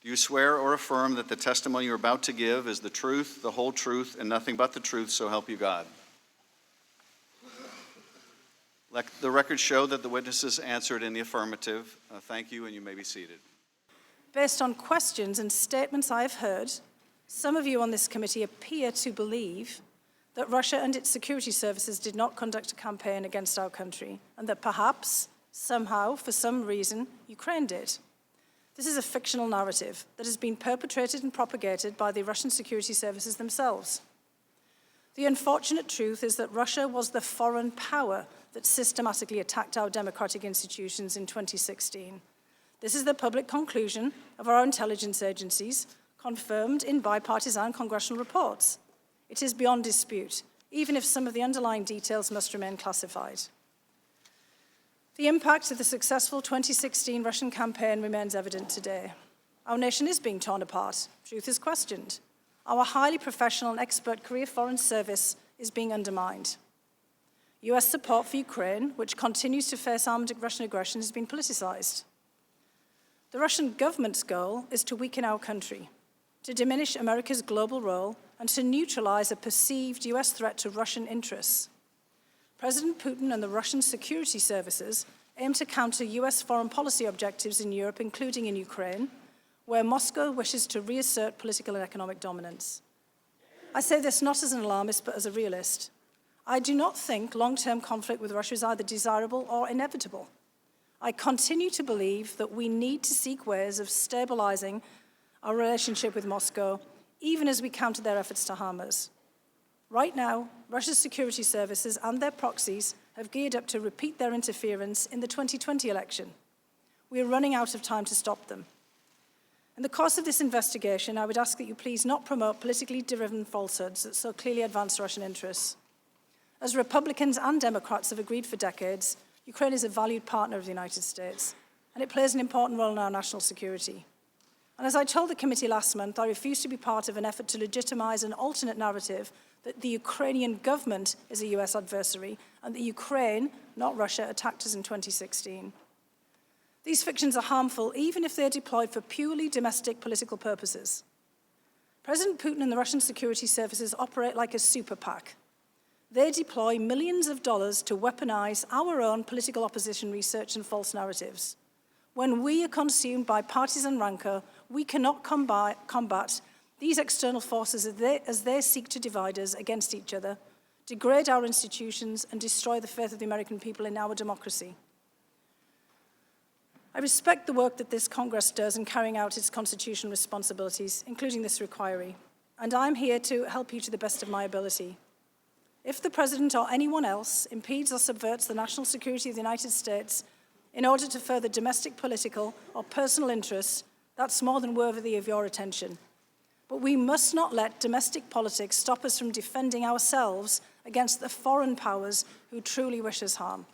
Do you swear or affirm that the testimony you're about to give is the truth, the whole truth, and nothing but the truth, so help you God? Let the record show that the witnesses answered in the affirmative. Thank you, and you may be seated. Based on questions and statements I have heard, some of you on this committee appear to believe that Russia and its security services did not conduct a campaign against our country, and that perhaps, somehow, for some reason, Ukraine did. This is a fictional narrative that has been perpetrated and propagated by the Russian security services themselves. The unfortunate truth is that Russia was the foreign power that systematically attacked our democratic institutions in 2016. This is the public conclusion of our intelligence agencies, confirmed in bipartisan congressional reports. It is beyond dispute, even if some of the underlying details must remain classified. The impact of the successful 2016 Russian campaign remains evident today. Our nation is being torn apart. Truth is questioned. Our highly professional and expert career foreign service is being undermined. US support for Ukraine, which continues to face armed Russian aggression, has been politicized. The Russian government's goal is to weaken our country, to diminish America's global role, and to neutralize a perceived US threat to Russian interests. President Putin and the Russian security services aim to counter US foreign policy objectives in Europe, including in Ukraine, where Moscow wishes to reassert political and economic dominance. I say this not as an alarmist, but as a realist. I do not think long-term conflict with Russia is either desirable or inevitable. I continue to believe that we need to seek ways of stabilizing our relationship with Moscow, even as we counter their efforts to harm us. Right now, Russia's security services and their proxies have geared up to repeat their interference in the 2020 election. We are running out of time to stop them. In the course of this investigation, I would ask that you please not promote politically driven falsehoods that so clearly advance Russian interests. As Republicans and Democrats have agreed for decades, Ukraine is a valued partner of the United States, and it plays an important role in our national security. And as I told the committee last month, I refuse to be part of an effort to legitimize an alternate narrative that the Ukrainian government is a US adversary and that Ukraine, not Russia, attacked us in 2016. These fictions are harmful even if they're deployed for purely domestic political purposes. President Putin and the Russian security services operate like a super PAC. They deploy millions of dollars to weaponize our own political opposition research and false narratives. When we are consumed by partisan rancor, we cannot combat these external forces as they seek to divide us against each other, degrade our institutions, and destroy the faith of the American people in our democracy. I respect the work that this Congress does in carrying out its constitutional responsibilities, including this inquiry, and I'm here to help you to the best of my ability. If the President or anyone else impedes or subverts the national security of the United States in order to further domestic political or personal interests, that's more than worthy of your attention. But we must not let domestic politics stop us from defending ourselves against the foreign powers who truly wish us harm.